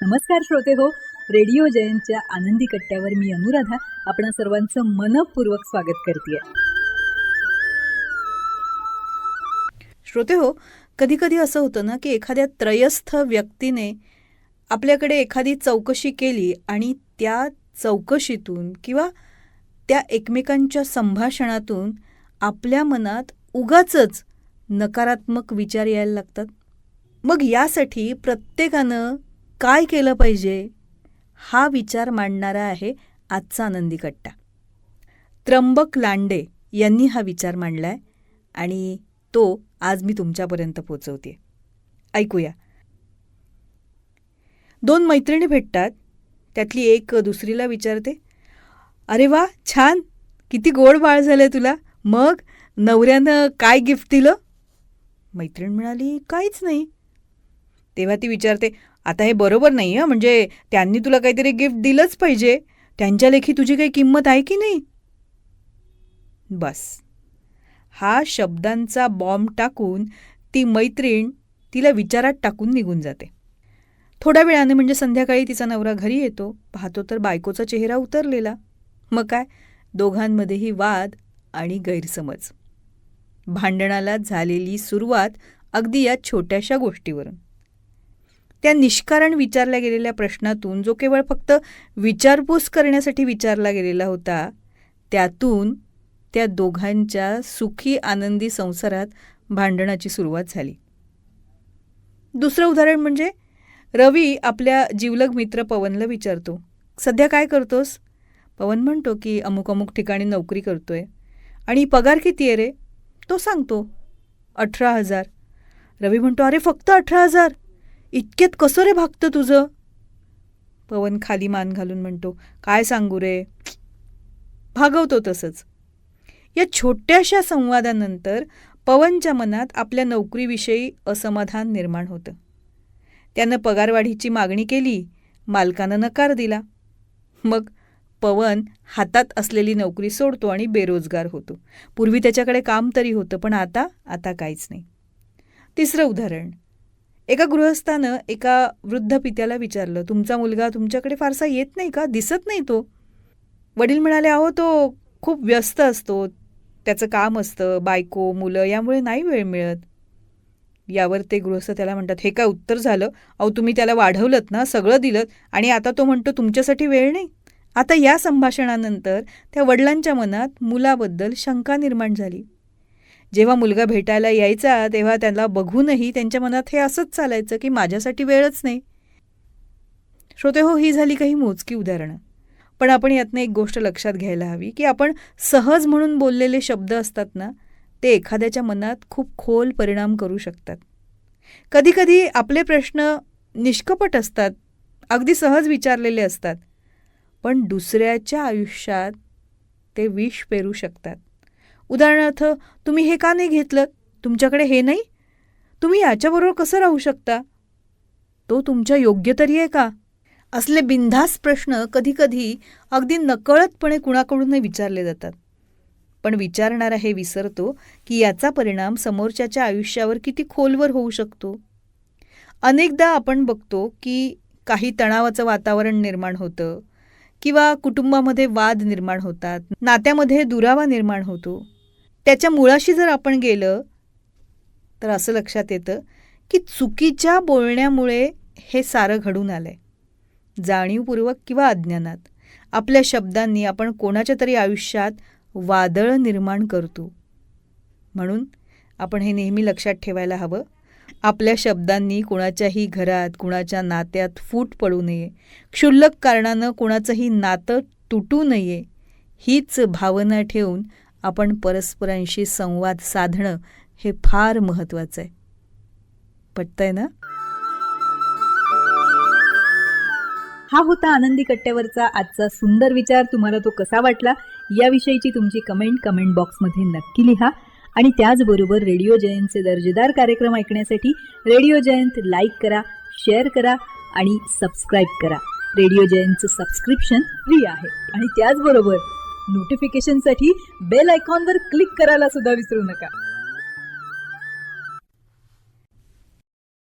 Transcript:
नमस्कार श्रोते हो, रेडिओ जयंतच्या आनंदी कट्ट्यावर मी अनुराधा आपणा सर्वांचं मनपूर्वक स्वागत करते. श्रोते हो, कधी कधी असं होतं ना की एखाद्या त्रयस्थ व्यक्तीने आपल्याकडे एखादी चौकशी केली आणि त्या चौकशीतून किंवा त्या एकमेकांच्या संभाषणातून आपल्या मनात उगाचच नकारात्मक विचार यायला लागतात. मग यासाठी प्रत्येकानं काय केलं पाहिजे हा विचार मांडणारा आहे आजचा आनंदी कट्टा. त्र्यंबक लांडे यांनी हा विचार मांडलाय आणि तो आज मी तुमच्यापर्यंत पोचवते. ऐकूया. 2 मैत्रिणी भेटतात. त्यातली एक दुसरीला विचारते, अरे वा, छान, किती गोड बाळ झालंय तुला. मग नवऱ्यानं काय गिफ्ट दिलं? मैत्रीण म्हणाली, काहीच नाही. तेव्हा ती विचारते, आता हे बरोबर नाही हं, म्हणजे त्यांनी तुला काहीतरी गिफ्ट दिलंच पाहिजे. त्यांच्या लेखी तुझी काही किंमत आहे की नाही? बस, हा शब्दांचा बॉम्ब टाकून ती मैत्रीण तिला विचारात टाकून निघून जाते. थोड्या वेळाने म्हणजे संध्याकाळी तिचा नवरा घरी येतो. पाहतो तर बायकोचा चेहरा उतरलेला. मग काय, दोघांमध्येही वाद आणि गैरसमज. भांडणाला झालेली सुरुवात अगदी या छोट्याशा गोष्टीवरून. त्या निष्कारण विचारल्या गेलेल्या प्रश्नातून, जो केवळ फक्त विचारपूस करण्यासाठी विचारला गेलेला होता, त्यातून त्या दोघांच्या सुखी आनंदी संसारात भांडणाची सुरुवात झाली. दुसरं उदाहरण म्हणजे रवी आपल्या जिवलग मित्र पवनला विचारतो, सध्या काय करतोस? पवन म्हणतो की अमुक अमुक ठिकाणी नोकरी करतोय. आणि पगार किती आहे रे? तो सांगतो 18,000. रवी म्हणतो, अरे फक्त 18,000? इतक्यात कसं रे भागतं तुझं? पवन खाली मान घालून म्हणतो, काय सांगू रे. भागवतो तसंच. या छोट्याशा संवादानंतर पवनच्या मनात आपल्या नोकरीविषयी असमाधान निर्माण होतं. त्यानं पगारवाढीची मागणी केली. मालकानं नकार दिला. मग पवन हातात असलेली नोकरी सोडतो आणि बेरोजगार होतो. पूर्वी त्याच्याकडे काम तरी होतं, पण आता काहीच नाही. तिसरं उदाहरण, एका गृहस्थानं एका वृद्ध पित्याला विचारलं, तुमचा मुलगा तुमच्याकडे फारसा येत नाही का? दिसत नाही तो. वडील म्हणाले, अहो तो खूप व्यस्त असतो, त्याचं काम असतं, बायको मुलं, यामुळे नाही वेळ मिळत. यावर ते गृहस्थ त्याला म्हणतात, हे काय उत्तर झालं? अहो तुम्ही त्याला वाढवलंत ना, सगळं दिलं, आणि आता तो म्हणतो तुमच्यासाठी वेळ नाही. आता या संभाषणानंतर त्या वडिलांच्या मनात मुलाबद्दल शंका निर्माण झाली. जेव्हा मुलगा भेटायला यायचा तेव्हा त्याला बघूनही त्यांच्या मनात हे असंच चालायचं की माझ्यासाठी वेळच नाही. श्रोते हो, ही झाली काही मोजकी उदाहरणं. पण आपण यातनं एक गोष्ट लक्षात घ्यायला हवी की आपण सहज म्हणून बोललेले शब्द असतात ना, ते एखाद्याच्या मनात खूप खोल परिणाम करू शकतात. कधीकधी आपले प्रश्न निष्कपट असतात, अगदी सहज विचारलेले असतात, पण दुसऱ्याच्या आयुष्यात ते विष पेरू शकतात. उदाहरणार्थ, तुम्ही हे का नाही घेतलं? तुमच्याकडे हे नाही? तुम्ही याच्याबरोबर कसं राहू शकता? तो तुमच्या योग्य तरी आहे का? असले बिनधास्त प्रश्न कधीकधी अगदी नकळतपणे कुणाकडूनही विचारले जातात. पण विचारणारा हे विसरतो की याचा परिणाम समोरच्याच्या आयुष्यावर किती खोलवर होऊ शकतो. अनेकदा आपण बघतो की काही तणावाचं वातावरण निर्माण होतं किंवा कुटुंबामध्ये वाद निर्माण होतात, नात्यामध्ये दुरावा निर्माण होतो. त्याच्या मुळाशी जर आपण गेलं तर असं लक्षात येतं की चुकीच्या बोलण्यामुळे हे सारं घडून आलंय. जाणीवपूर्वक किंवा अज्ञानात आपल्या शब्दांनी आपण कोणाच्या तरी आयुष्यात वादळ निर्माण करतो. म्हणून आपण हे नेहमी लक्षात ठेवायला हवं, आपल्या शब्दांनी कोणाच्याही घरात, कुणाच्या नात्यात फूट पडू नये, क्षुल्लक कारणानं कोणाचंही नातं तुटू नये, हीच भावना ठेवून आपण परस्परांशी संवाद साधणं हे फार महत्त्वाचं आहे. पटतंय ना? हा होता आनंदी कट्ट्यावरचा आजचा सुंदर विचार. तुम्हाला तो कसा वाटला याविषयीची तुमची कमेंट बॉक्समध्ये नक्की लिहा. आणि त्याचबरोबर रेडिओ जयंतचे दर्जेदार कार्यक्रम ऐकण्यासाठी रेडिओ जयंत लाईक करा, शेअर करा आणि सबस्क्राईब करा. रेडिओ जयंतचं सबस्क्रिप्शन फ्री आहे. आणि त्याचबरोबर नोटिफिकेशनसाठी बेल आयकॉनवर क्लिक करायला सुद्धा विसरू नका.